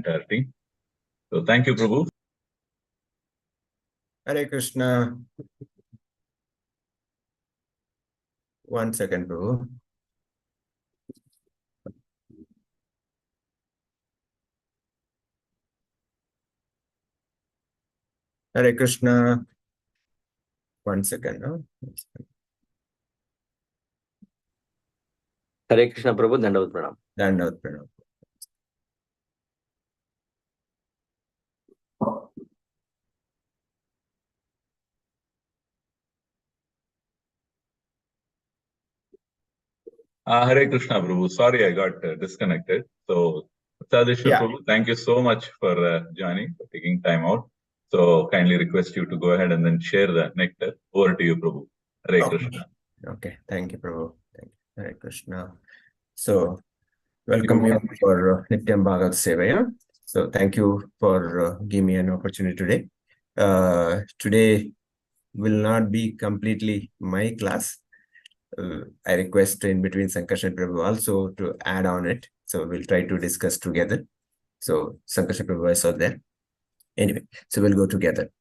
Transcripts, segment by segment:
entirety. So thank you, Prabhu. Hare Krishna. One second, Prabhu. Hare Krishna. One second. No? Hare Krishna, Prabhu. Dandavat Pranam. Dandavat Pranam. Hare Krishna, Prabhu. Sorry, I got disconnected. So, Sadishwa Prabhu, thank you so much for joining, for taking time out. So, kindly request you to go ahead and then share the nectar. Over to you, Prabhu. Hare Krishna. Okay, thank you, Prabhu. Thank you. Hare Krishna. So, welcome you for Nityam.Bhagavata Sevaya. So, thank you for giving me an opportunity today. Today will not be completely my class. I request in between Sankarshan Prabhu also to add on it. So we'll try to discuss together. So Sankarshan Prabhu is out there. Anyway, so we'll go together.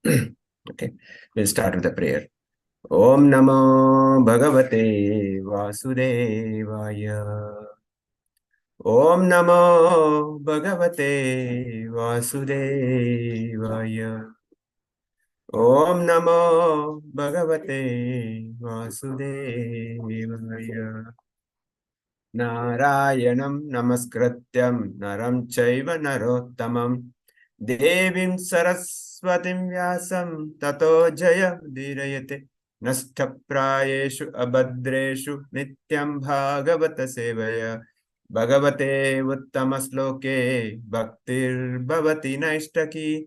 Okay, we'll start with a prayer. Om Namo Bhagavate Vasudevaya. Om Namo Bhagavate Vasudevaya. Om Namo Bhagavate Vasudevaya. Narayanam Namaskrityam Naram Chaiva Narottamam Devim Saraswatim Vyasam Tato Jaya Dirayate Nasthaprayeshu Abhadreshu Nityam.Bhagavata Sevaya Bhagavate Uttamasloke Bhaktir Bhavati Naishtaki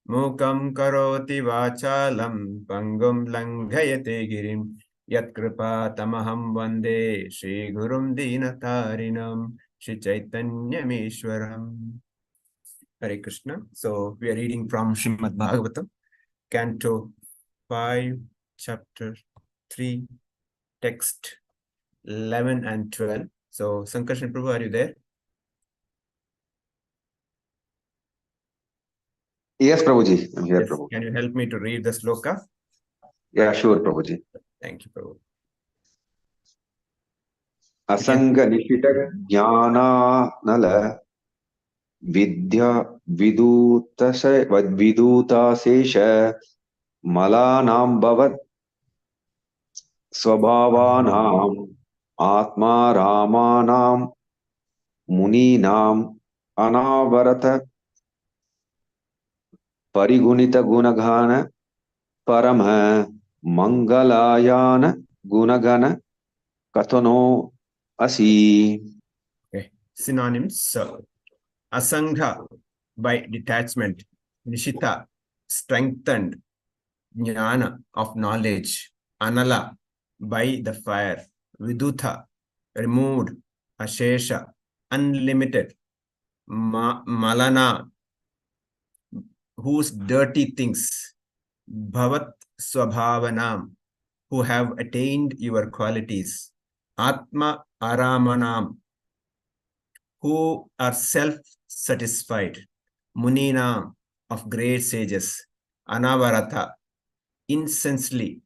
Mukam Karoti Vachalam Pangum Langhayate Girim Yat Kripa Tamaham Vande Shri Gurum Dinatarinam Shri Chaitanyameshwaram. Hare Krishna. So we are reading from Srimad Bhagavatam, Canto 5, Chapter 3, Text 11 and 12. So Sankarshan Prabhu, are you there? Yes, Prabhuji. I'm here, Yes. Prabhu. Can you help me to read the sloka? Yeah, sure, Prabhuji. Thank you, Prabhu. Asanga Nishita Jnana Nala Vidya Viduta Sesha Malanam Bhavat Swabhavanam Atma Ramanam Muninam Anavarata Parigunita Gunagana Parama Mangalayana Gunagana Katano Asi. Okay. Synonyms. Asangha, by detachment. Nishita, strengthened. Jnana, of knowledge. Anala, by the fire. Vidutha, removed. Ashesha, unlimited. Malana, whose dirty things. Bhavat Swabhavanam, who have attained your qualities. Atma Aramanam, who are self-satisfied. Munina, of great sages. Anavarata, incessantly.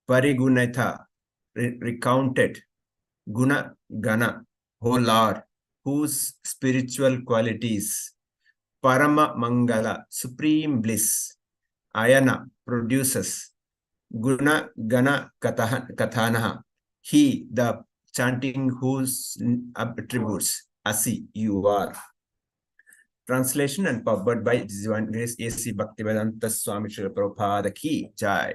Parigunatha, recounted. Guna Gana, O Lord, whose spiritual qualities. Parama Mangala, supreme bliss. Ayana, produces. Guna Gana Kathanaha, he, the chanting whose attributes. Asi, you are. Translation and published by Grace A.C. Bhaktivedanta Swami Srila Prabhupada Ki Jai.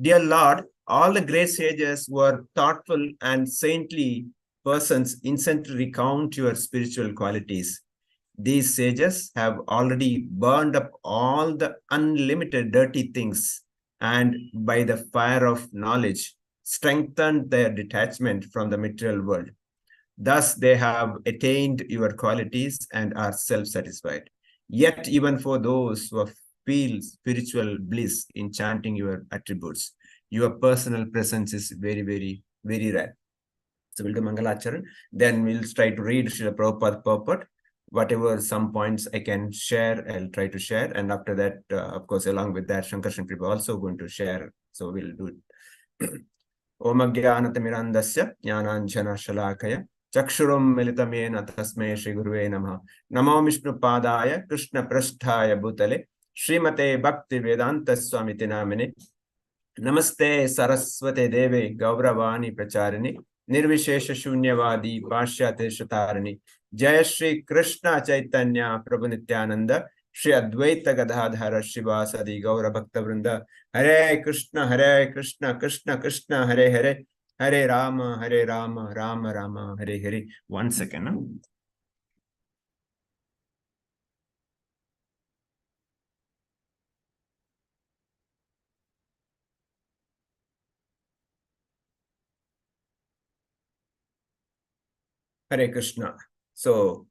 Dear Lord, all the great sages were thoughtful and saintly persons instantly recount your spiritual qualities. These sages have already burned up all the unlimited dirty things and by the fire of knowledge strengthened their detachment from the material world. Thus they have attained your qualities and are self-satisfied. Yet even for those who feel spiritual bliss in chanting your attributes, your personal presence is very, very, very rare. So we'll do Mangalacharan. Then we'll try to read Srila Prabhupada purport. whatever some points I can share, I'll try to share. And after that, of course, along with that, Shankar Prabhu also going to share. So we'll do it. Om Jnanatirandasya Jnananjana Shalakaya Chakshurum Militamena Tasme Shri Guruve Namaha. Namo Vishnu Padaya Krishna Prasthaya Bhutale Srimate Bhakti Vedanta Swamiti Namine. Namaste Saraswate Deve Gauravani Pracharini Nirvishesha Shunyavadi Pashyate Shatarani Jaya Shri Krishna Chaitanya Prabhu Nityananda Shri Advaita Gadadhara Shivasadi Gaura Bhakta Vrinda Hare Krishna Krishna Krishna Hare Hare Hare Rama Rama Rama Hare Hare. 1 second. Huh? Hare Krishna. So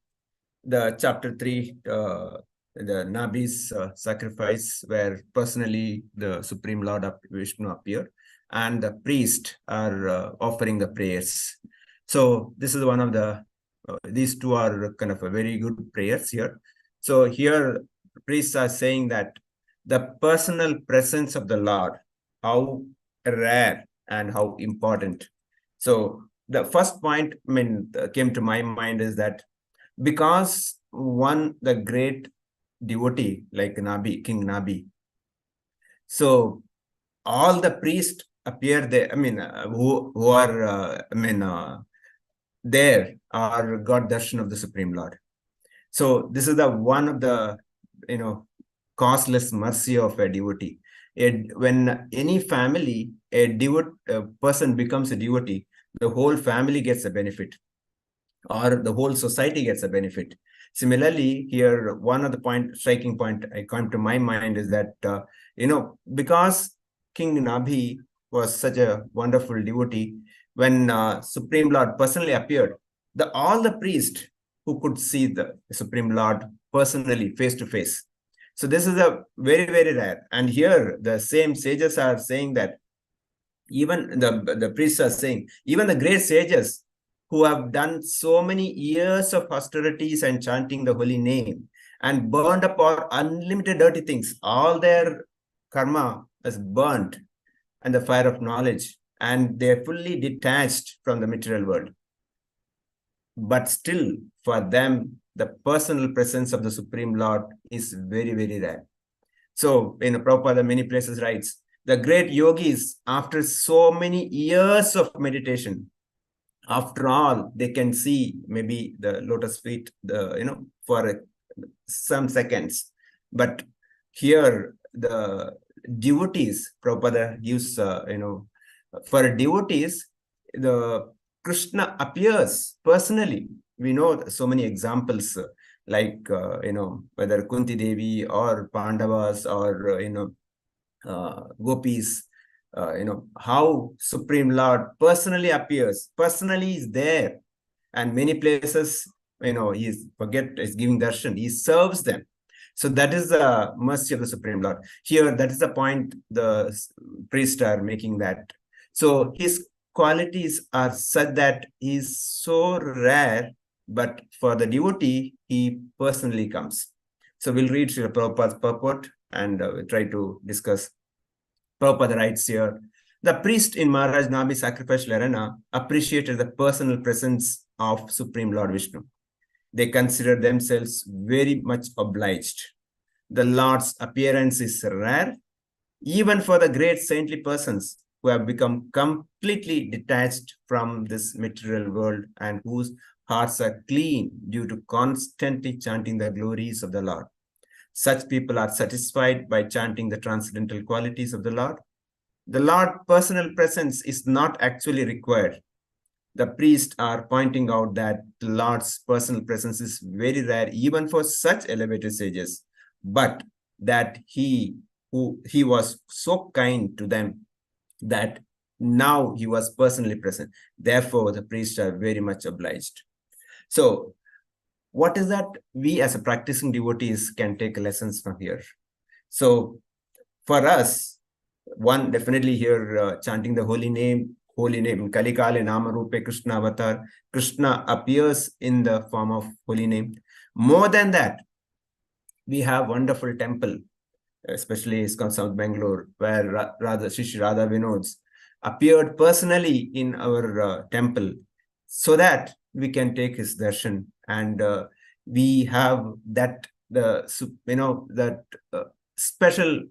the chapter 3, the Nabi's sacrifice, where personally the Supreme Lord Vishnu appeared, and the priest are offering the prayers. So this is one of the, these two are kind of a very good prayers here. So here priests are saying that the personal presence of the Lord, how rare and how important. So the first point came to my mind is that because the great devotee like Nabi, King Nabi, so all the priests appear there, who are there are got darshan of the Supreme Lord. So this is the one of the causeless mercy of a devotee. When any family, a person becomes a devotee, the whole family gets a benefit, or the whole society gets a benefit. Similarly, here, one of the striking point I come to my mind is that, because King Nabhi was such a wonderful devotee, when Supreme Lord personally appeared, all the priests who could see the Supreme Lord personally, face to face. So this is a very, very rare. And here, the same sages are saying that even the priests are saying, even the great sages who have done so many years of austerities and chanting the holy name and burned up all unlimited dirty things, all their karma is burnt and the fire of knowledge, and they're fully detached from the material world. But still, for them, the personal presence of the Supreme Lord is very, very rare. So, Prabhupada many places writes, the great yogis, after so many years of meditation, after all, they can see maybe the lotus feet, for some seconds. But here, the devotees, Prabhupada gives, for devotees, the Krishna appears personally. We know so many examples, like, whether Kunti Devi or Pandavas or, gopis, how Supreme Lord personally appears, personally is there. And many places, he's giving darshan, he serves them. So that is the mercy of the Supreme Lord. Here, that is the point the priests are making that. So his qualities are such that he is so rare, but for the devotee, he personally comes. So we'll read Srila Prabhupada's purport and we'll try to discuss. Prabhupada writes here, the priest in Maharaj Nabi's sacrificial arena appreciated the personal presence of Supreme Lord Vishnu. They consider themselves very much obliged. The Lord's appearance is rare, even for the great saintly persons who have become completely detached from this material world and whose hearts are clean due to constantly chanting the glories of the Lord. Such people are satisfied by chanting the transcendental qualities of the Lord. The Lord's personal presence is not actually required. The priests are pointing out that the Lord's personal presence is very rare, even for such elevated sages, but that he was so kind to them that now he was personally present. Therefore, the priests are very much obliged. So, what is that we as a practicing devotees can take lessons from here? So, for us, one, definitely here chanting the holy name, Kalikale Nama Rupe Krishna Avatar. Krishna appears in the form of holy name. More than that, we have wonderful temple, especially ISKCON South Bangalore, where Shri Radha Vinod's appeared personally in our temple, so that we can take his darshan, and we have that special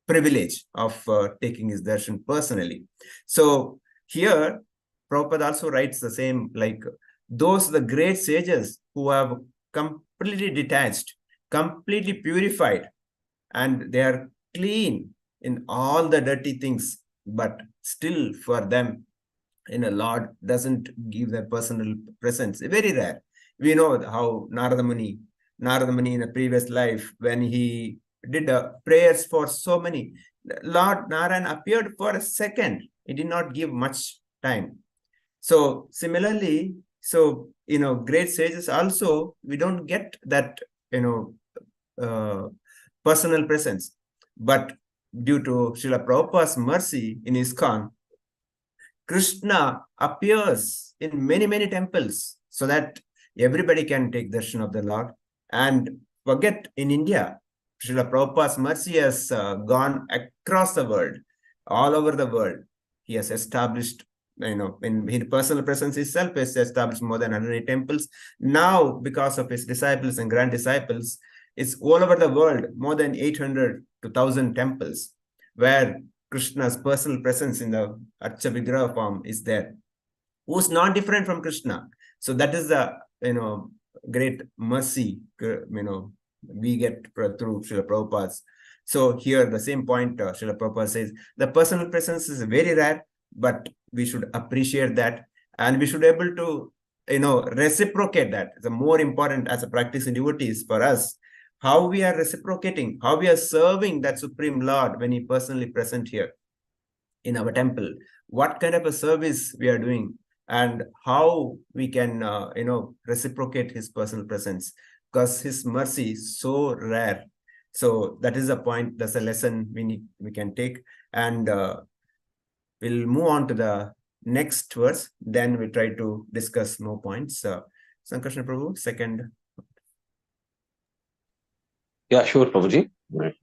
privilege of taking his darshan personally. So here, Prabhupada also writes the same, like those the great sages who have completely detached, completely purified, and they are clean in all the dirty things, but still for them, Lord doesn't give their personal presence. Very rare. We know how Narada Muni in a previous life, when he did prayers for so many, Lord Narayan appeared for a second. He did not give much time. So similarly, great sages also, we don't get that, personal presence. But due to Srila Prabhupada's mercy in ISKCON, Krishna appears in many, many temples so that everybody can take darshan of the Lord. And forget, in India, Srila Prabhupada's mercy has gone across the world, all over the world. He has established, in his personal presence itself, has established more than 100 temples. Now, because of his disciples and grand disciples, it's all over the world, more than 800 to 1,000 temples, where Krishna's personal presence in the Archa Vigraha form is there, who's not different from Krishna. So that is the great mercy we get through Srila Prabhupada's. So here the same point Srila Prabhupada says, the personal presence is very rare, but we should appreciate that, and we should be able to reciprocate that. The more important as a practicing devotees for us, how we are reciprocating, how we are serving that Supreme Lord when he personally present here in our temple, what kind of a service we are doing, and how we can reciprocate his personal presence, because his mercy is so rare. So that is a point, that's a lesson we can take, and we'll move on to the next verse, then we try to discuss more points. Sankarsana Prabhu, second. Yeah, sure, Prabhuji. Right.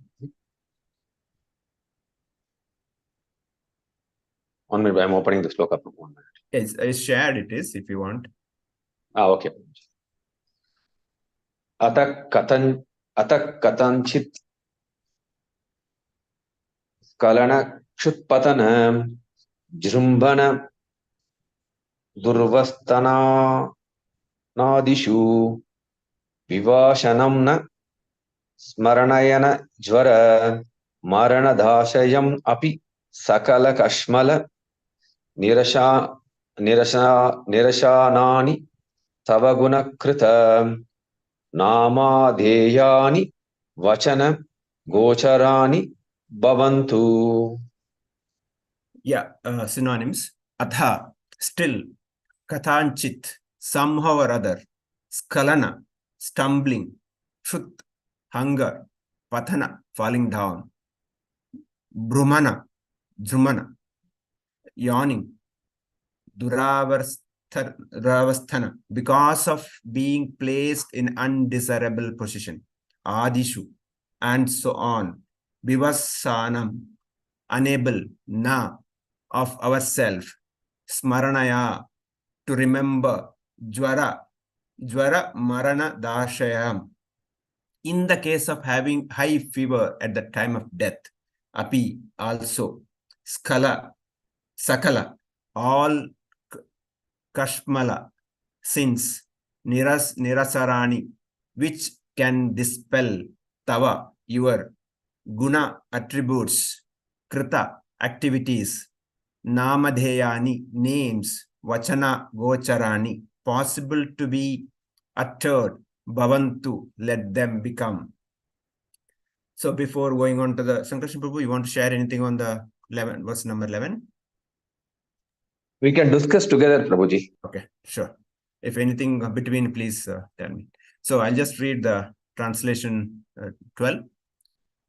1 minute, I'm opening the sloka from 1 minute. Yes, I shared it is, if you want. Okay. Ata katanchit kalana kshutpatana jrumbana durvastana nadishu vivashanam na smaranayana jvara maranadashayam api sakala kashmala nirashanani tavaguna krita namadeyani vachana gocharani bhavantu. Yeah, synonyms. Atha, still. Kathanchit, somehow or other. Skalana, stumbling. Shut, hunger. Pathana, falling down. Brumana, drumana, yawning. Duravasthana, because of being placed in undesirable position. Adishu, and so on. Vivassanam, unable, na, of ourself. Smaranaya, to remember. Jvara marana dashayam, in the case of having high fever at the time of death. Api, also. Sakala, all kashmala, sins. Nirasarani, which can dispel. Tava, your. Guna, attributes. Krita, activities. Namadheyani, names. Vachana, gocharani, possible to be uttered. Bhavantu, let them become. So before going on to the Sankarsana Prabhu, you want to share anything on the verse number 11? We can discuss together, Prabhuji. Okay, sure. If anything between, please tell me. So I'll just read the translation 12.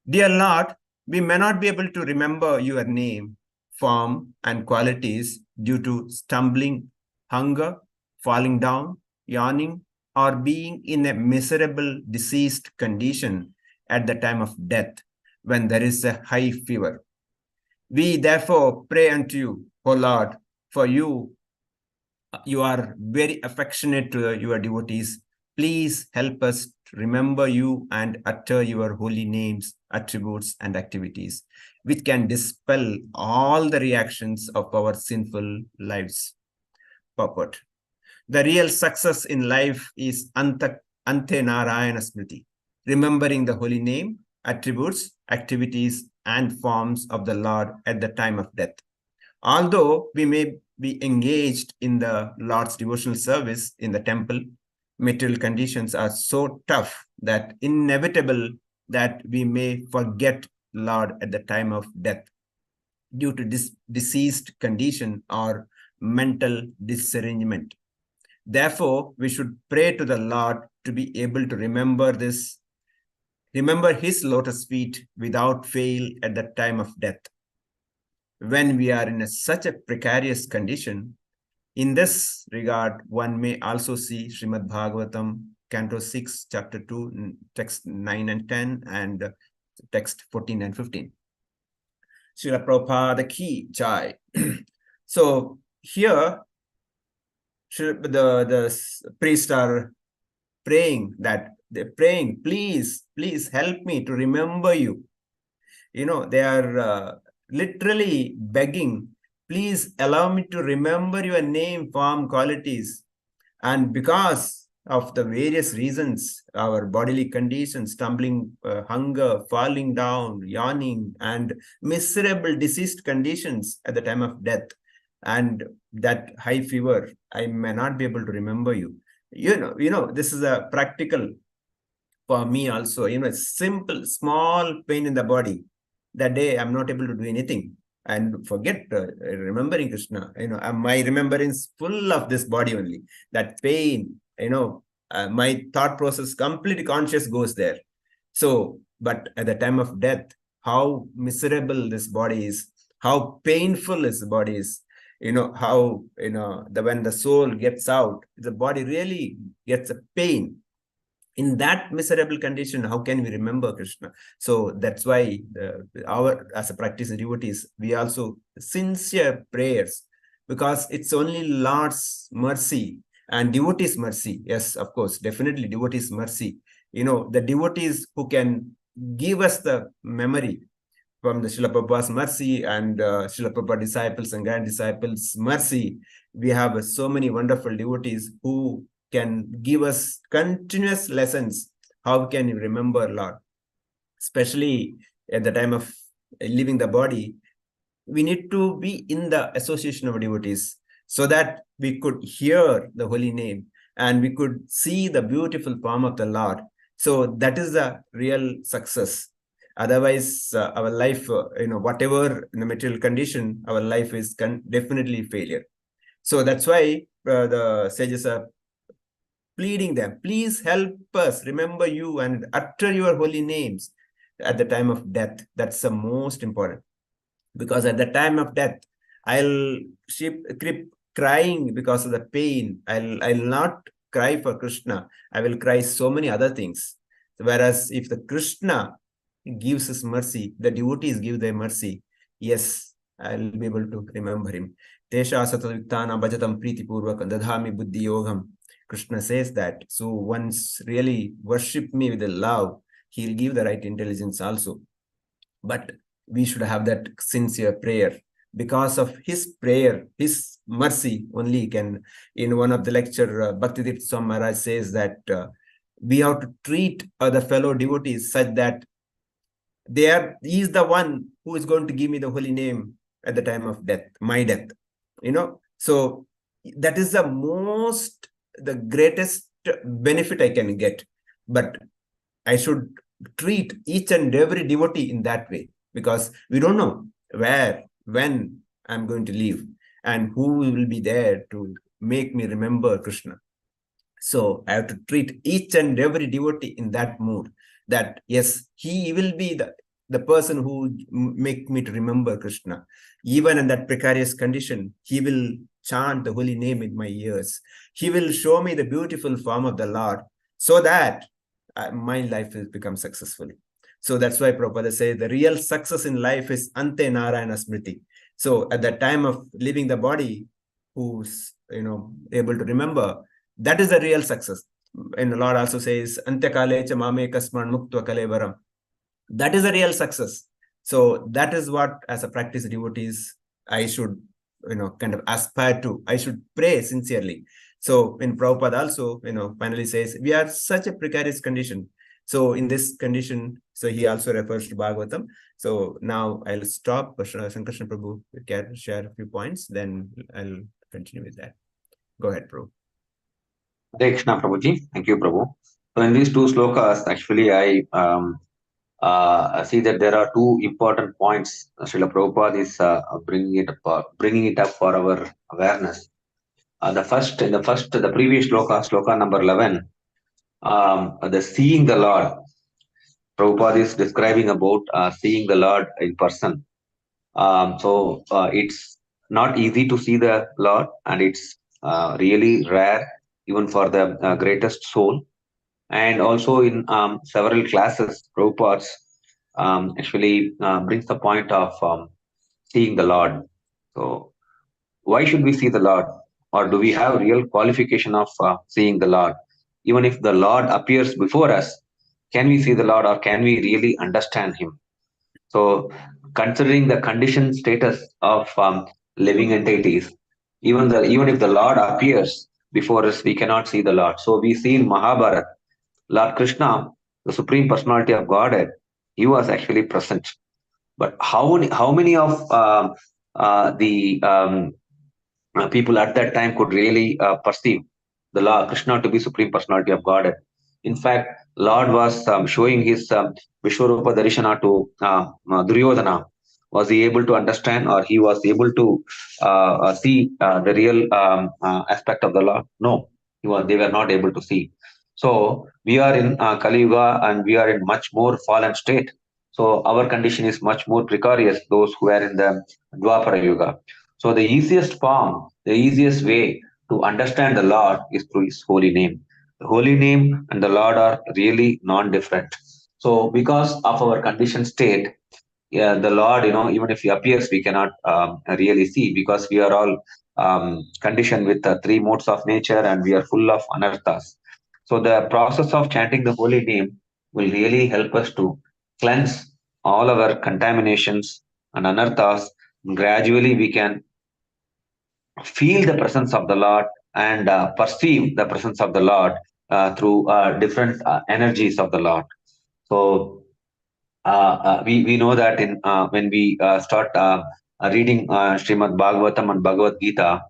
Dear Lord, we may not be able to remember your name, form, and qualities due to stumbling, hunger, falling down, yawning, or being in a miserable, diseased condition at the time of death, when there is a high fever. We therefore pray unto you, O Lord, for you are very affectionate to your devotees. Please help us to remember you and utter your holy names, attributes, and activities, which can dispel all the reactions of our sinful lives. Purport. The real success in life is Ante Narayana Smriti, remembering the holy name, attributes, activities, and forms of the Lord at the time of death. Although we may be engaged in the Lord's devotional service in the temple, material conditions are so tough that inevitable that we may forget Lord at the time of death due to diseased condition or mental disarrangement. Therefore, we should pray to the Lord to be able to remember his lotus feet without fail at the time of death. When we are in such a precarious condition, in this regard, one may also see Srimad.Bhagavatam, Canto 6, Chapter 2, text 9 and 10, and text 14 and 15. Srila Prabhupada Ki Jai. So here, the priests are praying that they're praying, please help me to remember you. They are literally begging, please allow me to remember your name, form, qualities. And because of the various reasons, our bodily conditions, stumbling, hunger, falling down, yawning, and miserable diseased conditions at the time of death, and that high fever, I may not be able to remember you. This is a practical for me also. A simple, small pain in the body. That day, I'm not able to do anything and forget remembering Krishna. My remembrance full of this body only. That pain, my thought process, completely conscious goes there. So, but at the time of death, how miserable this body is, how painful this body is. How, when the soul gets out, the body really gets a pain. In that miserable condition, how can we remember Krishna? So that's why as a practicing devotees, we also sincere prayers, because it's only Lord's mercy and devotees' mercy. Yes, of course, definitely devotees' mercy. The devotees who can give us the memory from the Srila Prabhupada's mercy and Srila Prabhupada disciples and grand disciples' mercy. We have so many wonderful devotees who can give us continuous lessons. How can you remember Lord? Especially at the time of leaving the body, we need to be in the association of devotees so that we could hear the holy name and we could see the beautiful form of the Lord. So that is the real success. Otherwise, our life, whatever in the material condition, our life is definitely failure. So that's why the sages are pleading them, please help us remember you and utter your holy names at the time of death. That's the most important, because at the time of death, I'll keep crying because of the pain. I'll not cry for Krishna. I will cry so many other things. Whereas if the Krishna gives his mercy, the devotees give their mercy, yes, I'll be able to remember him. Tesha satadviktana bhajatam priti purvakam dadhami buddhi yogam. Krishna says that. So once really worship me with the love, he'll give the right intelligence also. But we should have that sincere prayer. Because of his prayer, his mercy only can, in one of the lecture, Bhaktivedanta Swami Maharaj says that we have to treat other fellow devotees such that he is the one who is going to give me the holy name at the time of death, my death. So that is the greatest benefit I can get. But I should treat each and every devotee in that way, because we don't know where, when I'm going to leave and who will be there to make me remember Krishna. So I have to treat each and every devotee in that mood, that yes, he will be the person who make me to remember Krishna. Even in that precarious condition, he will chant the holy name in my ears. He will show me the beautiful form of the Lord so that my life will become successful. So that's why Prabhupada says the real success in life is Ante Narayana Smriti. So at the time of leaving the body, who's able to remember, that is the real success. And the Lord also says, Antyakale cha mame kasman muktva kalevaram. That is a real success. So that is what, as a practice devotees, I should kind of aspire to. I should pray sincerely. So in Prabhupada also, finally says, we are such a precarious condition. So in this condition, so he also refers to Bhagavatam. So now I'll stop. Sankarshan Prabhu, you can share a few points, then I'll continue with that. Go ahead, Prabhu. Hare Krishna, Prabhuji. Thank you, Prabhu. So in these two slokas, actually, I see that there are two important points. Srila Prabhupada is bringing it up for our awareness. The previous sloka number 11, the seeing the Lord. Prabhupada is describing about seeing the Lord in person. So it's not easy to see the Lord, and it's really rare even for the greatest soul. And also in several classes, Prabhupada actually brings the point of seeing the Lord. So why should we see the Lord? Or do we have real qualification of seeing the Lord? Even if the Lord appears before us, can we see the Lord, or can we really understand him? So considering the conditioned status of living entities, even if the Lord appears before us, we cannot see the Lord. So we see in Mahabharata, Lord Krishna, the Supreme Personality of Godhead, he was actually present. But how many of the people at that time could really perceive the Lord Krishna to be Supreme Personality of Godhead? In fact, Lord was showing his Vishwarupa Darshana to Duryodhana. Was he able to understand, or he was able to see the real aspect of the Lord? No, they were not able to see. So we are in Kali Yuga, and we are in much more fallen state. So our condition is much more precarious, those who are in the Dwapara Yuga. So the easiest form, the easiest way to understand the Lord is through his holy name. The holy name and the Lord are really non-different. So because of our conditioned state, the Lord, even if he appears, we cannot really see, because we are all conditioned with the three modes of nature, and we are full of anarthas. So the process of chanting the holy name will really help us to cleanse all our contaminations and anarthas. Gradually, we can feel the presence of the Lord and perceive the presence of the Lord through different energies of the Lord. So we know that when we start reading Srimad Bhagavatam and Bhagavad Gita,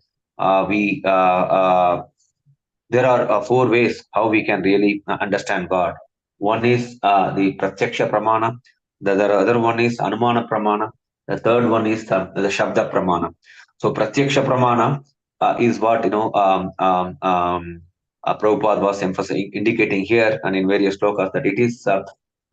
there are four ways how we can really understand God. One is the Pratyaksha Pramana. The other one is Anumana Pramana. The third one is the Shabda Pramana. So Pratyaksha Pramana is what Prabhupada was indicating here and in various slokas, that it is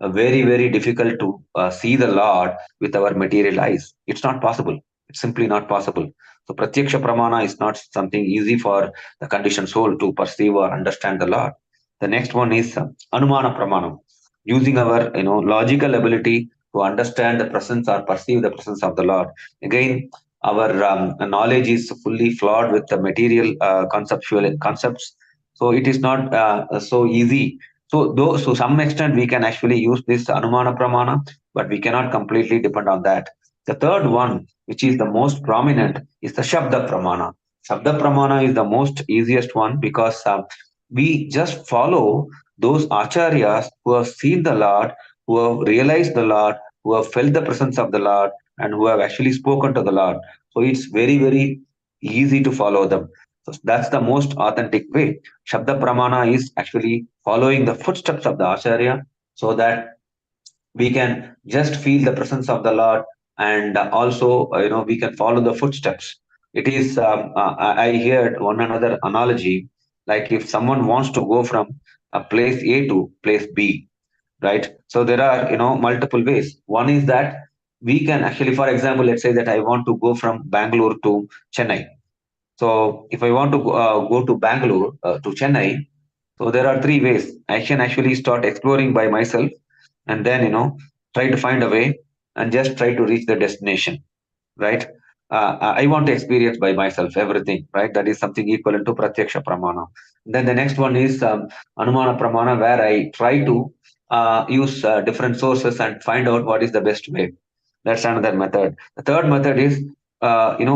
very, very difficult to see the Lord with our material eyes. It's not possible. It's simply not possible. So Pratyaksha Pramana is not something easy for the conditioned soul to perceive or understand the Lord. The next one is Anumana Pramana, using our logical ability to understand the presence or perceive the presence of the Lord. Again, our knowledge is fully flawed with the material conceptual concepts. So it is not so easy. So though to some extent we can actually use this Anumana Pramana, but we cannot completely depend on that. The third one, which is the most prominent, is the Shabda Pramana. Shabda Pramana is the most easiest one, because we just follow those acharyas who have seen the Lord, who have realized the Lord, who have felt the presence of the Lord, and who have actually spoken to the Lord. So it's very, very easy to follow them. So that's the most authentic way. Shabda Pramana is actually following the footsteps of the acharya, so that we can just feel the presence of the Lord, and also we can follow the footsteps. It is I heard one another analogy, like if someone wants to go from a place A to place B, right? So there are multiple ways. One is that we can actually, for example, let's say that I want to go from Bangalore to Chennai. So if I want to go to Bangalore, to Chennai, so there are three ways. I can actually start exploring by myself, and then try to find a way and just try to reach the destination, right? I want to experience by myself everything, right? That is something equivalent to Pratyaksha Pramana. Then the next one is Anumana Pramana, where I try to use different sources and find out what is the best way. That's another method. The third method is,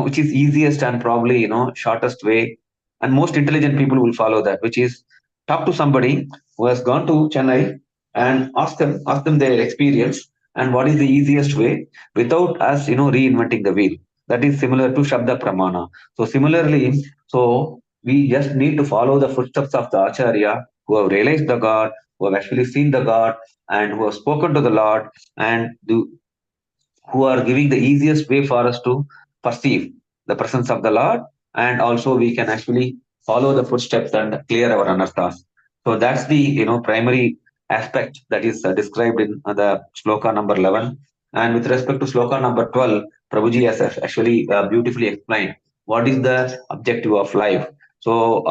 which is easiest and probably, shortest way, and most intelligent people will follow that, which is talk to somebody who has gone to Chennai and ask them their experience and what is the easiest way without us, reinventing the wheel. That is similar to Shabda Pramana. So similarly, so we just need to follow the footsteps of the Acharya who have realized the God, who have actually seen the God, and who have spoken to the Lord, and who are giving the easiest way for us to perceive the presence of the Lord, and also we can actually follow the footsteps and clear our anarthas. So that's the primary aspect that is described in the sloka number 11. And with respect to sloka number 12, Prabhuji has actually beautifully explained what is the objective of life. So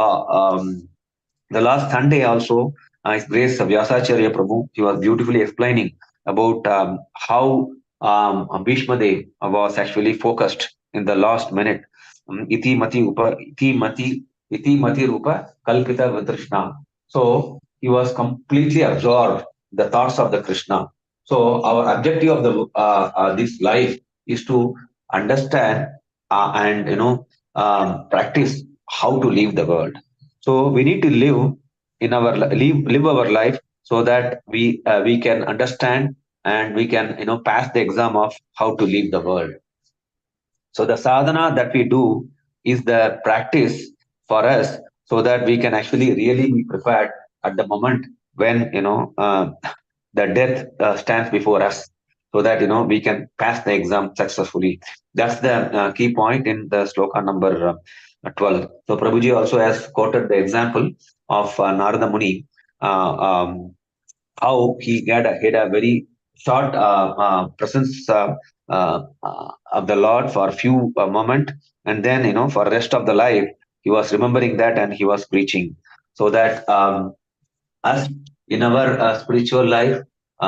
the last Sunday also, His Grace Vyasacharya Prabhu, he was beautifully explaining about how Bhishma Dev was actually focused in the last minute. Iti mati rupa kalpita vitrishna. So he was completely absorbed the thoughts of the Krishna. So our objective of the this life is to understand and practice how to live the world. So we need to live our life so that we can understand and we can pass the exam of how to live the world. So the sadhana that we do is the practice for us so that we can actually really be prepared at the moment when the death stands before us, so that we can pass the exam successfully. That's the key point in the sloka number 12. So Prabhuji also has quoted the example of Narada Muni, how he had a very short presence of the Lord for a few moment, and then for the rest of the life he was remembering that and he was preaching. So that us in our spiritual life,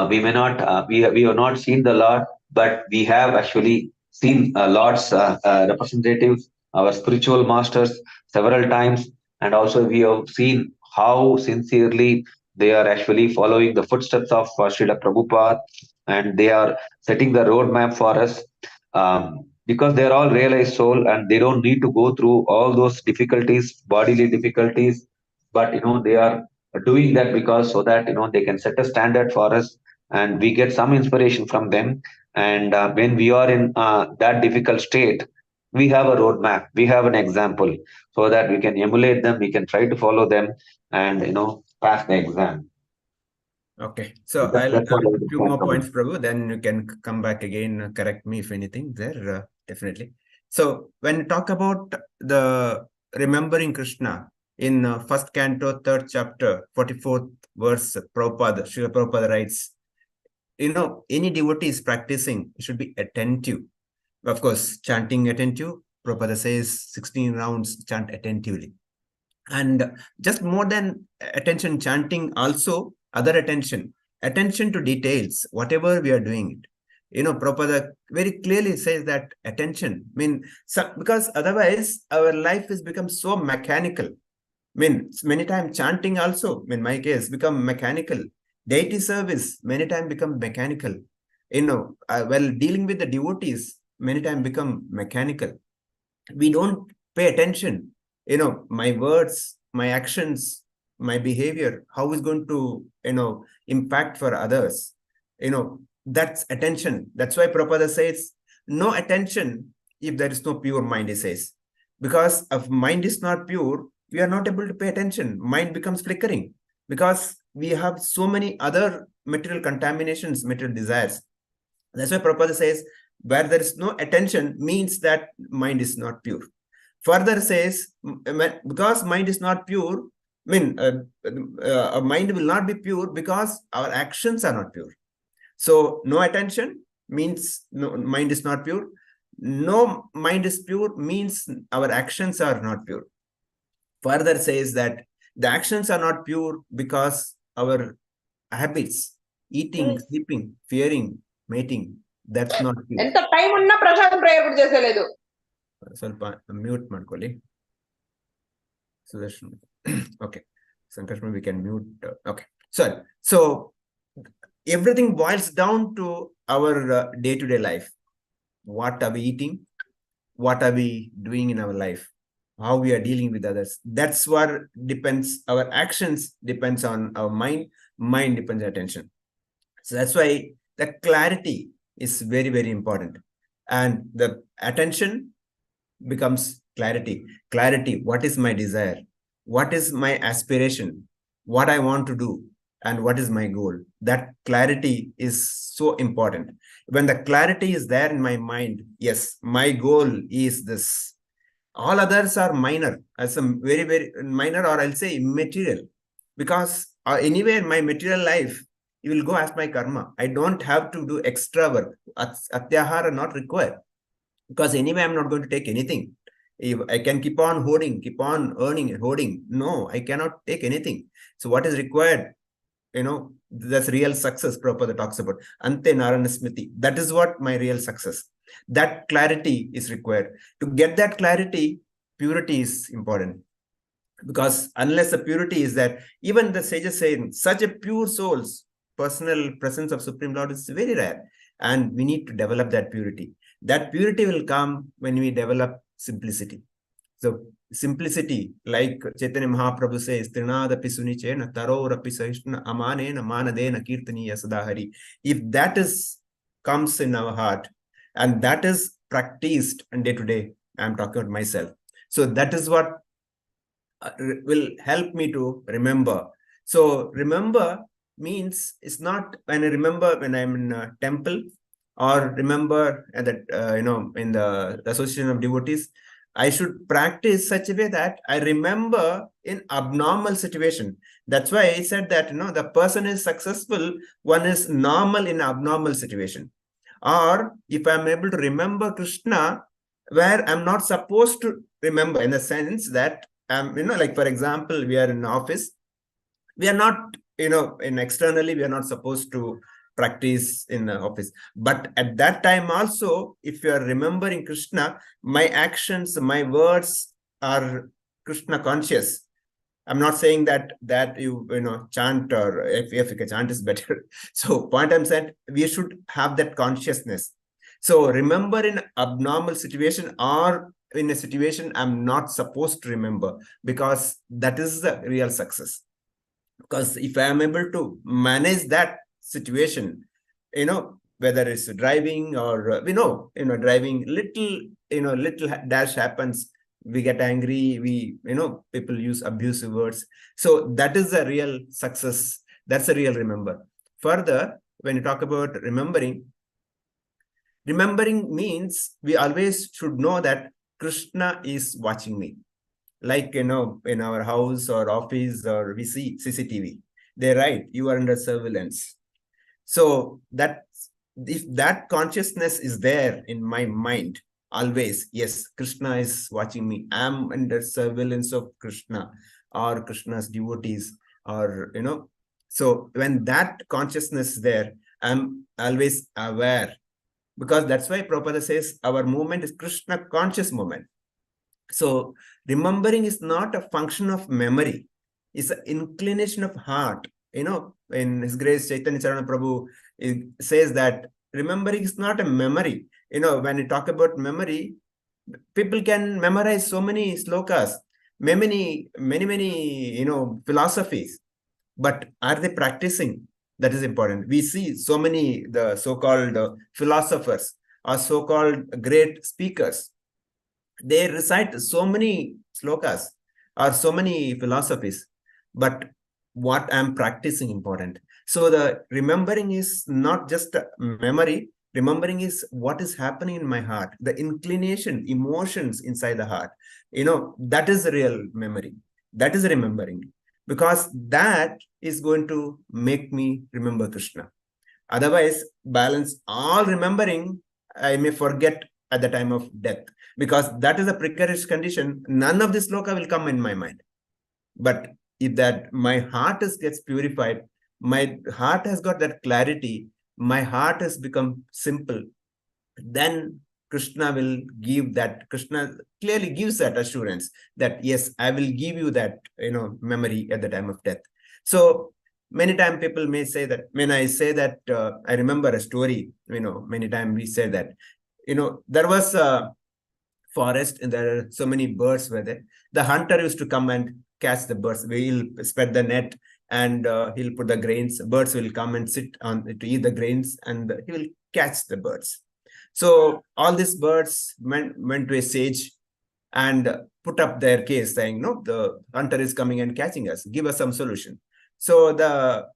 we may not we have not seen the Lord, but we have actually seen Lord's representatives, our spiritual masters, several times, and also we have seen how sincerely they are actually following the footsteps of Srila Prabhupada, and they are setting the roadmap for us, because they are all realized soul and they don't need to go through all those difficulties, bodily difficulties, but they are doing that because so that they can set a standard for us and we get some inspiration from them. And when we are in that difficult state, we have a roadmap, we have an example, so that we can emulate them, we can try to follow them, and pass the exam. Okay, so I'll add a few more points, Prabhu, then you can come back again, correct me if anything there, definitely. So when you talk about the remembering Krishna in first canto, third chapter, 44th verse, Srila Prabhupada writes, any devotee is practicing should be attentive. Of course, chanting attentive, Prabhupada says 16 rounds, chant attentively. And just more than attention chanting, also other attention to details, whatever we are doing it. Prabhupada very clearly says that attention, because otherwise our life has become so mechanical. Many times chanting also, in my case, become mechanical. Deity service, many times become mechanical. While dealing with the devotees, many times become mechanical. We don't pay attention. My words, my actions, my behavior, how is going to, impact for others. That's attention. That's why Prabhupada says, no attention if there is no pure mind, he says. Because if mind is not pure, we are not able to pay attention. Mind becomes flickering because we have so many other material contaminations, material desires. That's why Prabhupada says, where there is no attention means that mind is not pure. Further says, because mind is not pure, a mind will not be pure because our actions are not pure. So no attention means no, mind is not pure. no mind is pure means our actions are not pure. Further says that the actions are not pure because our habits, eating, sleeping, fearing, mating, that's not pure. ఎంత time ఉన్నా Prashanth prayer కూడా చేసేలేదు. ಸ್ವಲ್ಪ mute ಮಾಡ್ಕೊಳ್ಳಿ Sudarshan. Okay, Sankarshma, we can mute. Okay, so everything boils down to our day-to-day life. What are we eating? What are we doing in our life? How we are dealing with others? That's what depends. Our actions depends on our mind. Mind depends on attention. So that's why the clarity is very, very important, and the attention becomes clarity. Clarity, what is my desire? What is my aspiration? What I want to do? And what is my goal? That clarity is so important. When the clarity is there in my mind, yes, my goal is this. All others are minor, as a very, very minor, or I'll say immaterial. Because anyway, in my material life, it will go as my karma. I don't have to do extra work. Atyahara not required. Because anyway, I'm not going to take anything. If I can keep on hoarding, keep on earning and hoarding. No, I cannot take anything. So what is required? That's real success Prabhupada talks about. Ante Narayana Smriti. That is what my real success. That clarity is required. To get that clarity, purity is important. Because unless the purity is there, even the sages say, such a pure soul's personal presence of Supreme Lord is very rare. And we need to develop that purity. That purity will come when we develop simplicity. So simplicity, like Chaitanya Mahaprabhu says, Trinadapi sunichena tarorapi sahishna amanena manadena kirtaniya sadahari. If that comes in our heart, and that is practiced day to day, I'm talking about myself. So that is what will help me to remember. So remember means it's not when I remember when I'm in a temple, or remember that in the association of devotees. I should practice such a way that I remember in abnormal situation. That's why I said that the person is successful, one is normal in abnormal situation. Or if I'm able to remember Krishna where I'm not supposed to remember, in the sense that like for example, we are in office, we are not in externally we are not supposed to practice in the office, but at that time also, if you are remembering Krishna, my actions, my words are Krishna conscious. I'm not saying that you chant, or if you can chant is better. So point I'm saying, we should have that consciousness. So remember in abnormal situation, or in a situation I'm not supposed to remember, because that is the real success. Because if I am able to manage that situation, whether it's driving or driving, little dash happens, we get angry, people use abusive words. So that is the real success. That's a real remember. Further, when you talk about remembering means we always should know that Krishna is watching me. Like in our house or office, or we see CCTV, they write you are under surveillance. So that if that consciousness is there in my mind always, yes, Krishna is watching me, I'm under surveillance of Krishna or Krishna's devotees, or so when that consciousness is there, I'm always aware. Because that's why Prabhupada says our movement is Krishna conscious movement. So remembering is not a function of memory, it's an inclination of heart. In His Grace Chaitanya Charana Prabhu says that remembering is not a memory. When you talk about memory, people can memorize so many slokas, many philosophies, but are they practicing? That is important. We see so many the so-called philosophers or so-called great speakers, they recite so many slokas or so many philosophies, but what I'm practicing important. So the remembering is not just a memory. Remembering is what is happening in my heart, the inclination, emotions inside the heart. That is the real memory. That is remembering, because that is going to make me remember Krishna. Otherwise, balance all remembering, I may forget at the time of death, because that is a precarious condition. None of this sloka will come in my mind. But if that my heart gets purified, my heart has got that clarity, my heart has become simple, then Krishna will give that. Krishna clearly gives that assurance that, yes, I will give you that, memory at the time of death. So many times people may say that, when I say that, I remember a story, many times we say that, there was a forest and there are so many birds were there. The hunter used to come and catch the birds. He'll spread the net and he'll put the grains. Birds will come and sit on to eat the grains, and he will catch the birds. So all these birds went to a sage and put up their case, saying, no, the hunter is coming and catching us. Give us some solution. So the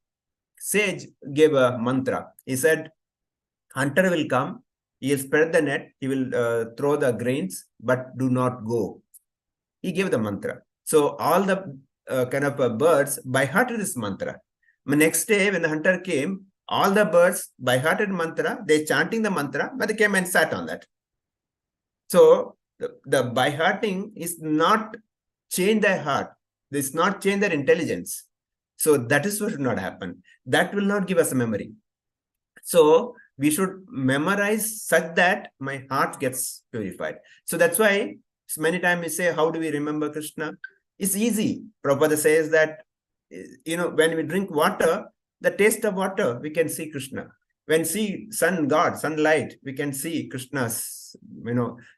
sage gave a mantra. He said, hunter will come, he will spread the net, he will throw the grains, but do not go. He gave the mantra. So all the birds by hearted this mantra. The next day, when the hunter came, all the birds by hearted mantra, they chanting the mantra, but they came and sat on that. So the by hearting is not change their heart. It's not change their intelligence. So that is what should not happen. That will not give us a memory. So we should memorize such that my heart gets purified. So that's why many times we say, how do we remember Krishna? It's easy. Prabhupada says that, when we drink water, the taste of water, we can see Krishna. When see sunlight, we can see Krishna's,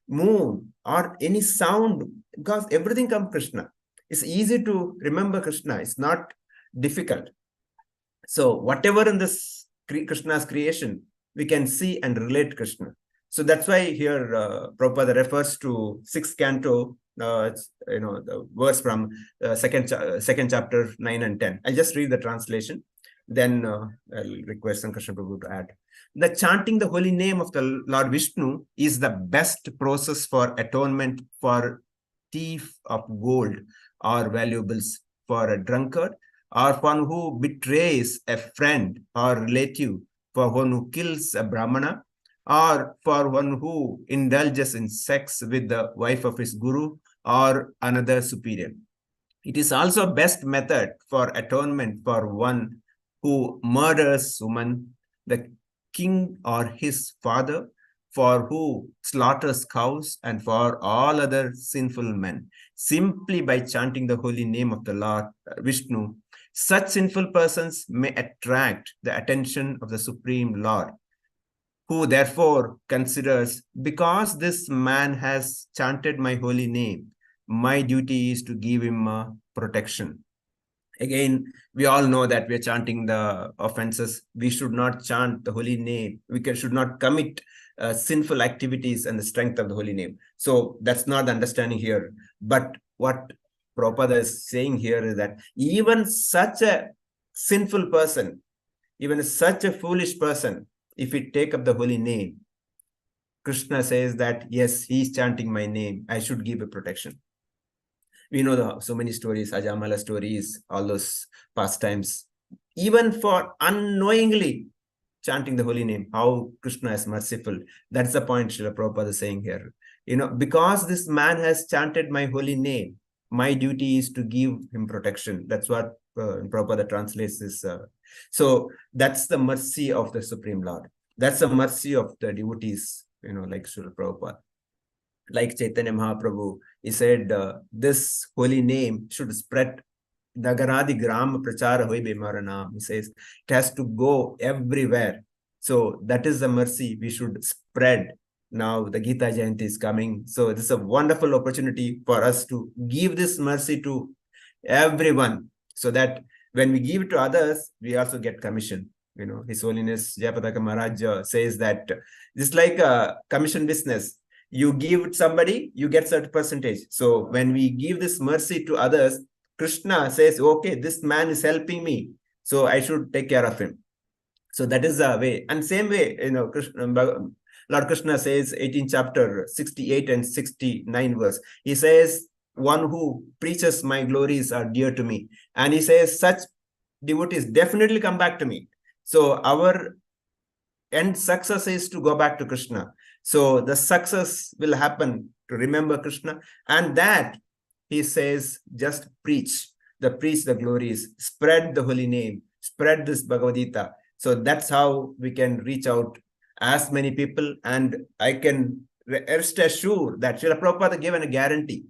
moon or any sound, because everything comes Krishna. It's easy to remember Krishna. It's not difficult. So whatever in this Krishna's creation, we can see and relate Krishna. So that's why here Prabhupada refers to 6th canto, the verse from second chapter 9 and 10. I'll just read the translation. Then I'll request Sankarshan Prabhu to add. The chanting the holy name of the Lord Vishnu is the best process for atonement for thief of gold or valuables, for a drunkard, or one who betrays a friend or relative, for one who kills a brahmana, or for one who indulges in sex with the wife of his guru or another superior. It is also best method for atonement for one who murders woman, the king or his father, for who slaughters cows, and for all other sinful men. Simply by chanting the holy name of the Lord Vishnu, such sinful persons may attract the attention of the Supreme Lord, who therefore considers, because this man has chanted my holy name, my duty is to give him protection. Again, we all know that we are chanting the offenses. We should not chant the holy name. We should not commit sinful activities and the strength of the holy name. So that's not the understanding here. But what Prabhupada is saying here is that even such a sinful person, even such a foolish person, if we take up the holy name, Krishna says that, yes, he is chanting my name, I should give a protection. We know so many stories, Ajamala stories, all those pastimes. Even for unknowingly chanting the holy name, how Krishna is merciful. That's the point Srila Prabhupada is saying here. Because this man has chanted my holy name, my duty is to give him protection. That's what Prabhupada translates this. So that's the mercy of the Supreme Lord. That's the mercy of the devotees, like Srila Prabhupada. Like Chaitanya Mahaprabhu, he said, this holy name should spread. Nagaradi Grama Prachara Hoy Bimaranam. He says, it has to go everywhere. So that is the mercy we should spread. Now the Gita Jayanti is coming. So this is a wonderful opportunity for us to give this mercy to everyone, so that when we give it to others, we also get commission. His Holiness Jayapataka Maharaj says that it's like a commission business. You give it somebody, you get certain percentage. So when we give this mercy to others, Krishna says, okay, this man is helping me, so I should take care of him. So that is the way. And same way, Lord Krishna says, 18th chapter, 68 and 69 verse. He says, one who preaches my glories are dear to me. And he says, such devotees definitely come back to me. So our end success is to go back to Krishna. So the success will happen to remember Krishna. And that, he says, just preach the glories, spread the holy name, spread this Bhagavad Gita. So that's how we can reach out as many people. And I can rest assured that Srila Prabhupada given a guarantee.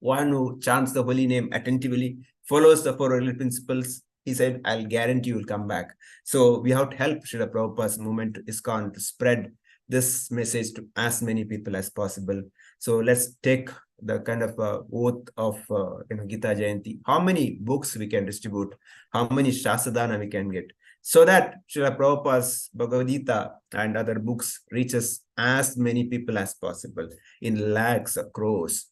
One who chants the holy name attentively, follows the 4 holy principles, he said, I'll guarantee you will come back. So we have to help Srila Prabhupada's movement ISKCON to spread this message to as many people as possible. So let's take the kind of oath of Gita Jayanti. How many books we can distribute? How many Shastradhana we can get? So that Srila Prabhupada's Bhagavad Gita and other books reaches as many people as possible in lakhs of crores.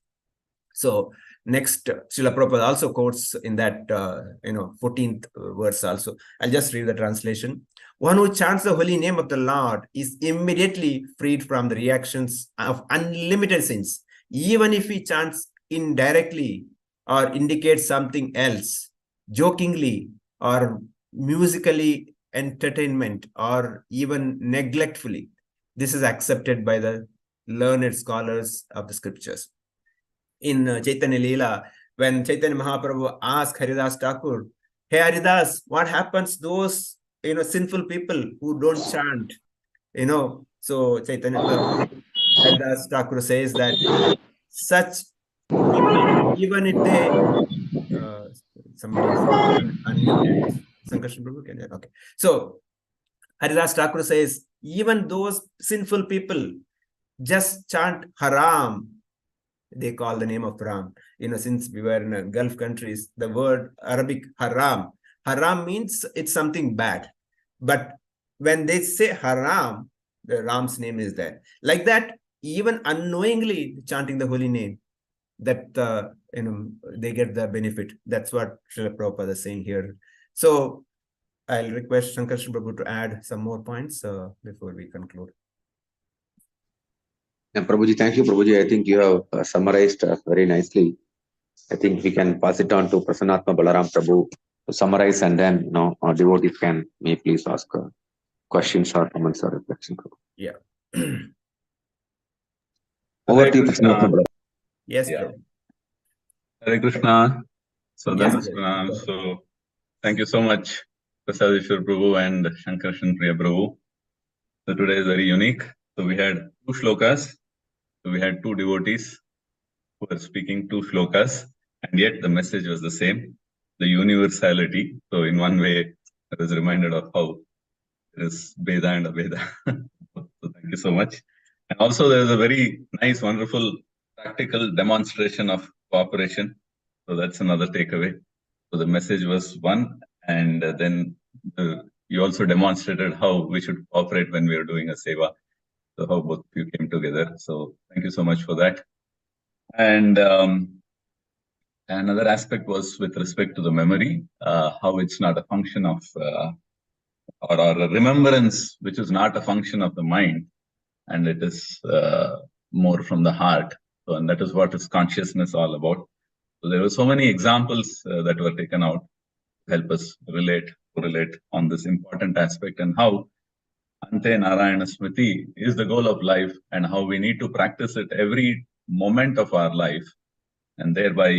So next, Srila Prabhupada also quotes in that 14th verse also. I'll just read the translation. One who chants the holy name of the Lord is immediately freed from the reactions of unlimited sins, even if he chants indirectly or indicates something else, jokingly or musically entertainment or even neglectfully. This is accepted by the learned scholars of the scriptures. In Chaitanya Leela, when Chaitanya Mahaprabhu asked Haridas Thakur, hey Haridas, what happens to those sinful people who don't chant? So Chaitanya Haridas Thakur says that such people, even if they somebody is unmuted. Sankarshan Prabhu, can you? Okay. So Haridas Thakur says, even those sinful people just chant haram. They call the name of Ram. Since we were in Gulf countries, the word Arabic haram. Haram means it's something bad. But when they say haram, the Ram's name is there. Like that, even unknowingly chanting the holy name, that they get the benefit. That's what Srila Prabhupada is saying here. So I'll request Sankarshan Prabhu to add some more points before we conclude. And Prabhuji, thank you, Prabhuji. I think you have summarized very nicely. I think we can pass it on to Prasannatma Balaram Prabhu to summarize, and then our devotees may please ask questions or comments or reflection. Yeah. Over to you, Prasannatma Balaram. Yes, yeah. Prabhu. Hare Krishna. So Yes, that's so thank you so much, Prasadeshwar Prabhu and Shankarshan Priya Prabhu. So today is very unique. So we had 2 shlokas. So we had 2 devotees who were speaking 2 shlokas, and yet the message was the same, the universality. So in one way, I was reminded of how there is Veda and Aveda. So thank you so much. And also there is a very nice, wonderful, practical demonstration of cooperation. So that's another takeaway. So the message was one, and then you also demonstrated how we should cooperate when we are doing a seva. So how both of you came together. So thank you so much for that. And another aspect was with respect to the memory, how it's not a function of, or a remembrance, which is not a function of the mind, and it is more from the heart. So, and that is what is consciousness all about. So there were so many examples that were taken out to help us relate on this important aspect, and how Ante Narayana Smriti is the goal of life, and how we need to practice it every moment of our life, and thereby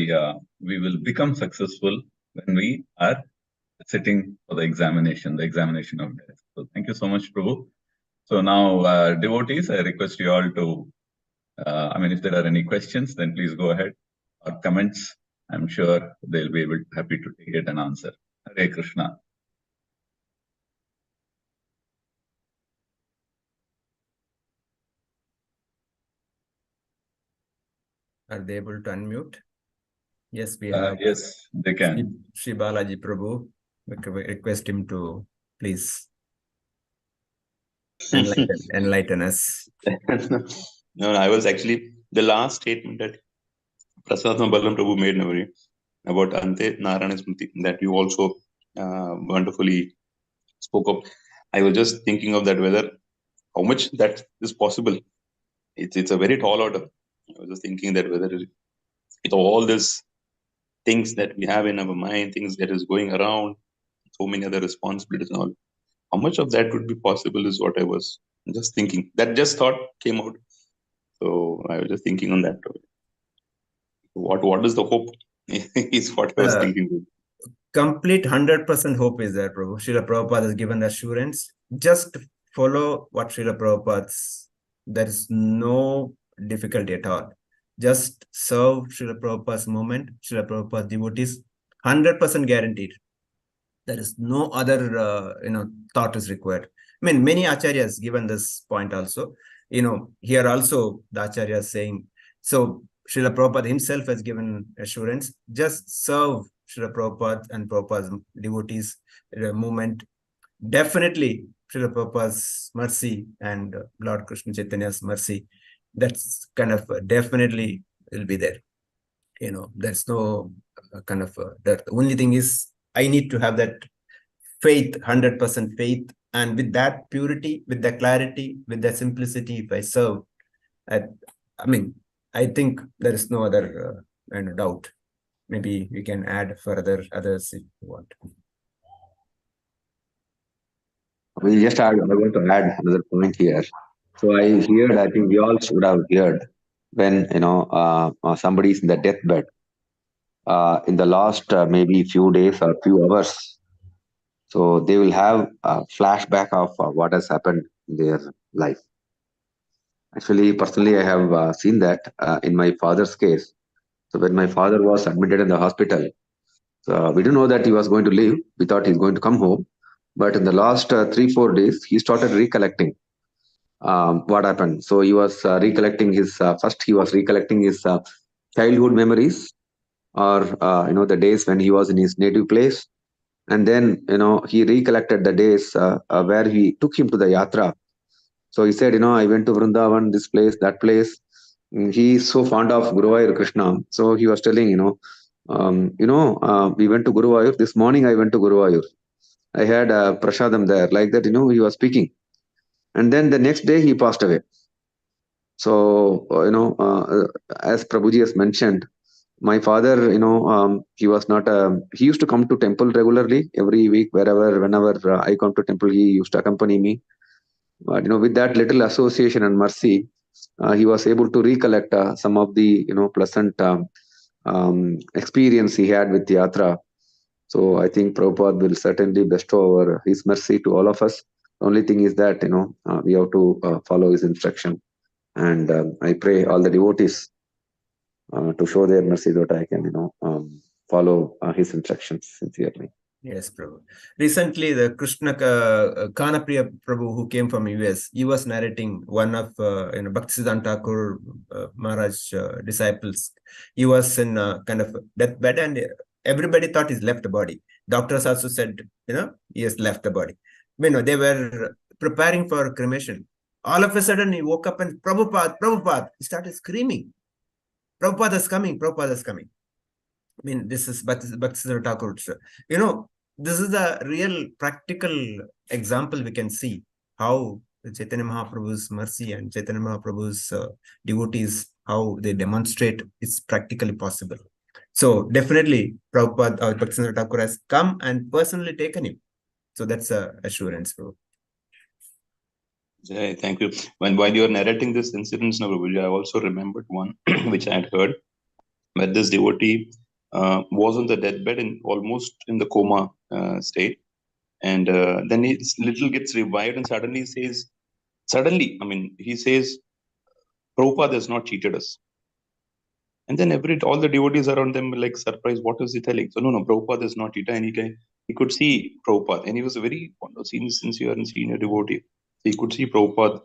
we will become successful when we are sitting for the examination of death. So thank you so much, Prabhu. So now, devotees, I request you all to, if there are any questions, then please go ahead, or comments. I'm sure they'll be happy to take it and answer. Hare Krishna. Are they able to unmute? Yes, we have. Yes, they can. Shri Balaji Prabhu, we request him to please enlighten us. No, I was actually the last statement that Prasadna Balaram Prabhu made, Navari, about Ante Narayana Smriti, that you also wonderfully spoke of. I was just thinking of that, whether how much that is possible. It's a very tall order. I was just thinking that whether with all these things that we have in our mind, things that is going around, so many other responsibilities and all, how much of that would be possible is what I was Just thinking. That just thought came out. So I was just thinking on that. What is the hope? Is what I was thinking. Complete 100% hope is there, Prabhu. Srila Prabhupada has given assurance. Just follow what Srila Prabhupada's. There is no difficulty at all. Just serve Srila Prabhupada's movement, Srila Prabhupada's devotees. 100% guaranteed. There is no other, thought is required. I mean, many acharyas given this point also. Here also the acharya is saying, so Srila Prabhupada himself has given assurance, just serve Srila Prabhupada and Prabhupada's devotees movement. Definitely Srila Prabhupada's mercy and Lord Krishna Chaitanya's mercy, that's kind of definitely will be there. There's no kind of, the only thing is I need to have that faith, 100% faith. And with that purity, with the clarity, with the simplicity, if I serve, I think there is no other doubt. Maybe we can add further others if you want. I want to add another point here. So I think we all should have heard when, somebody is in the deathbed, in the last maybe few days or few hours. So they will have a flashback of what has happened in their life. Actually, personally, I have seen that in my father's case. So when my father was admitted in the hospital, so we didn't know that he was going to leave. We thought he's going to come home. But in the last 3-4 days, he started recollecting what happened. So he was recollecting his childhood memories, or the days when he was in his native place, and then he recollected the days where he took him to the yatra. So he said, I went to Vrindavan, this place, that place. He is so fond of Guruvayur Krishna. So he was telling, we went to Guruvayur. This morning I went to Guruvayur. I had prasadam there. Like that, he was speaking. And then the next day he passed away. So, as Prabhuji has mentioned, my father, he was not, he used to come to temple regularly every week, whenever I come to temple, he used to accompany me. But, with that little association and mercy, he was able to recollect some of the, pleasant experience he had with Yatra. So I think Prabhupada will certainly bestow his mercy to all of us. The only thing is that, we have to follow his instruction. And I pray all the devotees to show their mercy that I can, follow his instructions sincerely. Yes, Prabhu. Recently, the Krishna Kanapriya Prabhu, who came from US, he was narrating one of Bhaktisiddhanta Thakur Maharaj disciples. He was in kind of deathbed, and everybody thought he's left the body. Doctors also said, he has left the body. They were preparing for cremation. All of a sudden, he woke up and Prabhupada, he started screaming. Prabhupada is coming, Prabhupada is coming. This is Bhaktisiddhanta Thakur. This is a real practical example we can see how Chaitanya Mahaprabhu's mercy and Chaitanya Mahaprabhu's devotees, how they demonstrate it's practically possible. So definitely Prabhupada or Bhaktisiddhanta Thakur has come and personally taken him. So that's a assurance, Prabhu. Jai, thank you. While you are narrating this incident, I also remembered one which I had heard, where this devotee was on the deathbed and almost in the coma state, and then his little gets revived, and suddenly he says, Prabhupada has not cheated us. And then all the devotees around them were like surprised, what is he telling? So no, Prabhupada is not cheated, and he could see Prabhupada, and he was a very sincere and senior devotee. So he could see Prabhupada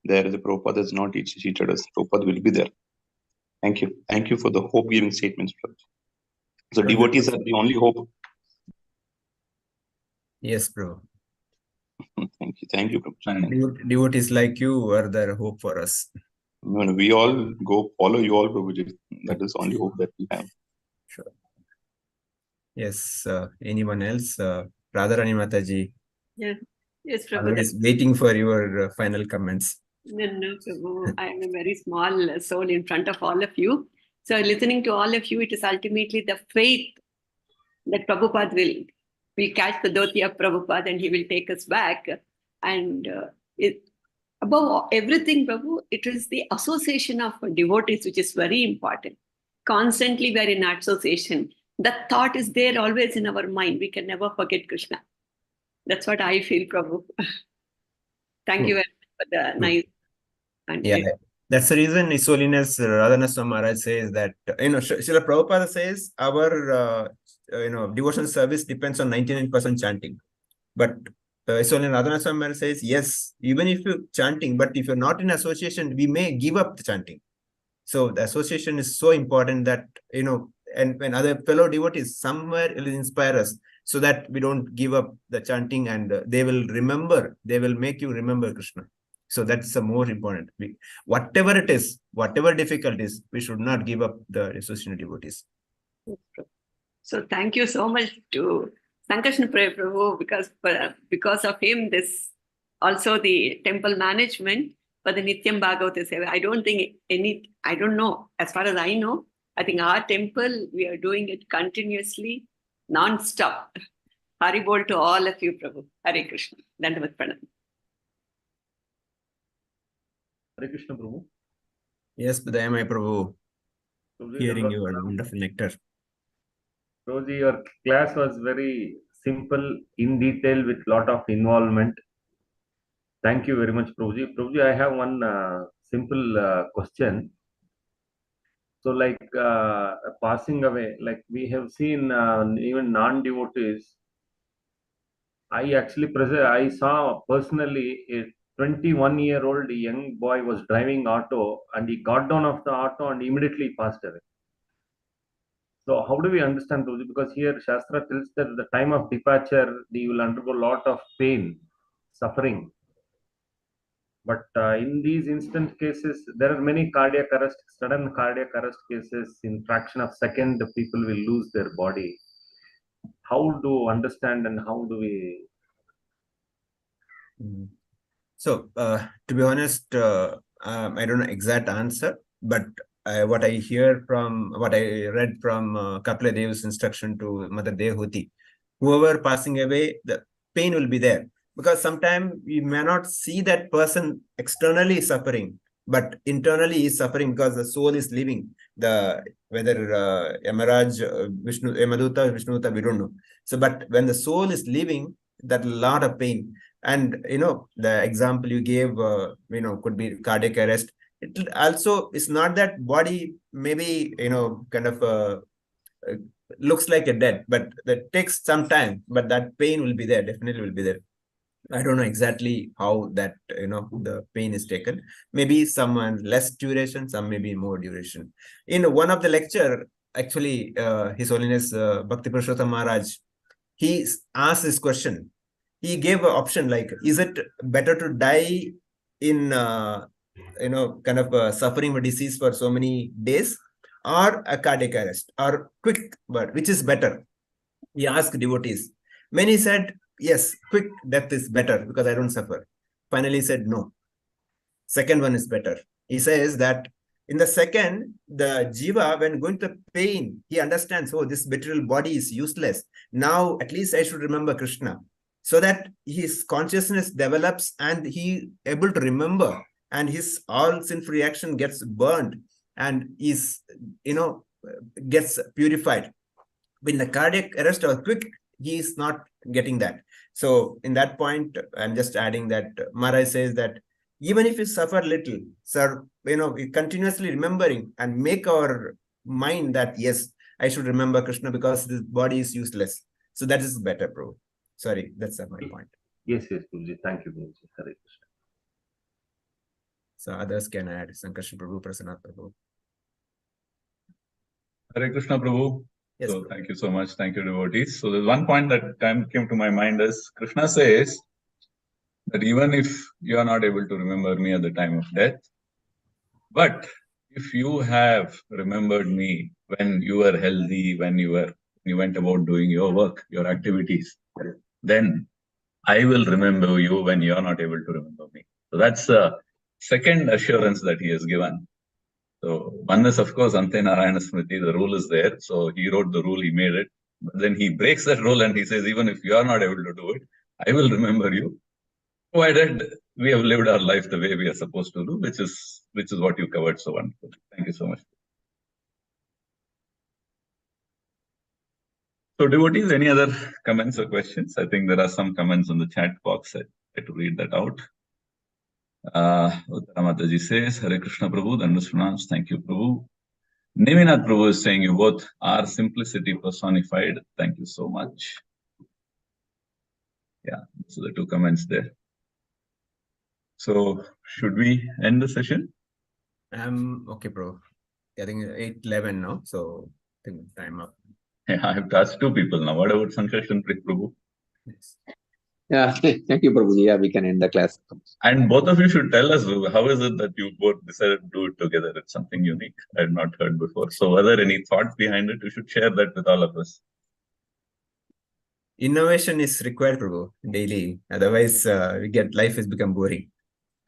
there. The Prabhupada has not cheated us. Prabhupada will be there. Thank you. Thank you for the hope-giving statements. So devotees are the only hope. Yes, bro. Thank you, Prabhuji. Devotees like you are the hope for us. No, we all go follow you all, Prabhuji. That is the only hope that we have. Sure. Yes. Anyone else? Radharani Mataji. Yeah. Yes, Prabhu. Always waiting for your final comments. No, Prabhu. I am a very small soul in front of all of you. So listening to all of you, it is ultimately the faith that Prabhupada will catch the dhoti of Prabhupada and he will take us back. And Above everything, Prabhu, it is the association of devotees which is very important. Constantly we are in association. That thought is there always in our mind. We can never forget Krishna. That's what I feel, Prabhu. Thank you very much for the nice. Yeah, that's the reason His Holiness Radhana Swami Maharaj says that, Srila Prabhupada says our, devotional service depends on 99% chanting. But His Holiness Radhana Swami Maharaj says, yes, even if you're chanting, but if you're not in association, we may give up the chanting. So the association is so important that, and when other fellow devotees somewhere will inspire us so that we don't give up the chanting, and they will make you remember Krishna. So that's the more important. Whatever it is, whatever difficulties, we should not give up the association of devotees. So thank you so much to Sankarshan Prabhu, because of him, this also the temple management for the Nityam.Bhagavata Sevaya. I don't know, as far as I know, I think our temple, we are doing it continuously, non-stop. Hari Bol to all of you, Prabhu. Hare Krishna. Dandavat Pranam. Hare Krishna, Prabhu. Yes, Budayamaya Prabhu. Hearing your wonderful nectar. Prabhuji, your class was very simple, in detail, with lot of involvement. Thank you very much, Prabhuji. Prabhuji, I have one simple question. So, like passing away, like we have seen even non-devotees. I saw personally a 21-year-old young boy was driving auto, and he got down off the auto and immediately passed away. So how do we understand, Prabhuji? Because here Shastra tells that at the time of departure, you will undergo a lot of pain, suffering. But in these instant cases, there are many cardiac arrest, sudden cardiac arrest cases. In fraction of second, the people will lose their body. How do understand, and how do we? So, to be honest, I don't know exact answer, but what I read from Kapila Dev's instruction to Mother Dehuti, whoever passing away, the pain will be there. Because sometimes we may not see that person externally suffering, but internally is suffering because the soul is living. Whether Yamaraj, Vishnu, Yamaduta, Vishnuta, we don't know. So, but when the soul is living, that lot of pain. And the example you gave, could be cardiac arrest. It also is not that body maybe kind of looks like a dead, but that takes some time. But that pain will be there, definitely will be there. I don't know exactly how that the pain is taken. Maybe some less duration, some maybe more duration. In one of the lecture, actually, His Holiness Bhakti Purushottam Maharaj, he asked this question. He gave an option like, is it better to die in kind of suffering a disease for so many days, or a cardiac arrest, or quick birth, which is better? He asked devotees. Many said, yes, quick death is better because I don't suffer. Finally, he said no. Second one is better. He says that in the second, the jiva, when going to pain, he understands, oh, this material body is useless. Now, at least I should remember Krishna. So that his consciousness develops and he able to remember, and his all sin-free action gets burned and is, gets purified. When the cardiac arrest or quick, he is not getting that. So in that point, I'm just adding that Maharaj says that even if you suffer little, sir, continuously remembering and make our mind that, yes, I should remember Krishna because this body is useless. So that is better, bro. Sorry, that's my point. Yes, Guruji. Thank you, Guruji. Hare Krishna. So others can add. Sankarshan Prabhu, Prasanna Prabhu. Hare Krishna Prabhu. Yes, so Prabhu. Thank you so much. Thank you, devotees. So there's one point that came to my mind is Krishna says that even if you are not able to remember me at the time of death, but if you have remembered me when you were healthy, when you went about doing your work, your activities, then I will remember you when you are not able to remember me. So that's the second assurance that he has given. So one is, of course, Ante Narayana Smriti, the rule is there. So he wrote the rule, he made it. But then he breaks that rule and he says, even if you are not able to do it, I will remember you. provided we have lived our life the way we are supposed to do, which is what you covered so wonderfully. Thank you so much. So devotees, any other comments or questions? I think there are some comments on the chat box. I try to read that out. Uttara Mataji says, Hare Krishna Prabhu, Dandas Pranams. Thank you, Prabhu. Neminath Prabhu is saying you both are simplicity personified. Thank you so much. Yeah, so the two comments there. So should we end the session? Okay, bro. I think 8:11 now, so I think time up. Yeah, I have asked two people now. What about Sankarshan Prabhu? Yes. Yeah, thank you, Prabhuji. Yeah, we can end the class. And both of you should tell us, how is it that you both decided to do it together? It's something unique I had not heard before. So are there any thoughts behind it? You should share that with all of us. Innovation is required, Prabhu, daily. Otherwise, life has become boring.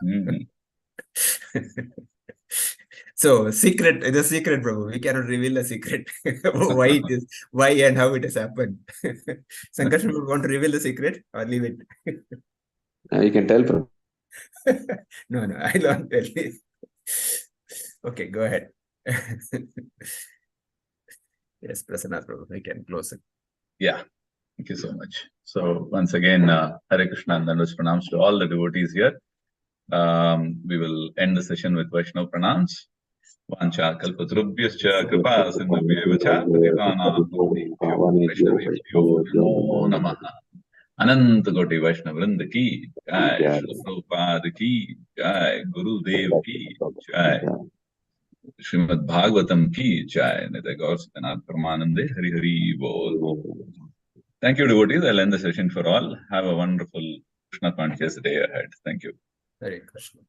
Mm-hmm. So the secret, Prabhu. We cannot reveal the secret. Why and how it has happened. Sankarshan would want to reveal the secret or leave it. You can tell, Prabhu. No, I don't tell you. Okay, go ahead. Yes, Prasanna Prabhu, I can close it. Yeah, thank you so much. So once again, Hare Krishna and Dandas Pranams to all the devotees here. We will end the session with Vaishnav Pranams. Vancha kalpatrubhyascha kripa sindhubhyev cha patitanam Vaishnavebhyo namo namaha. Anant Koti Vaishnav Vrinda ki jai, Srila Prabhupada ki jai, Gurudev ki jai, Srimad.Bhagavatam ki jai, Nityam Gaur Satanath Paramanande, Hari Hari Bol. Thank you, devotees. I'll end the session for all. Have a wonderful Krishna conscious day ahead. Thank you. Hare Krishna.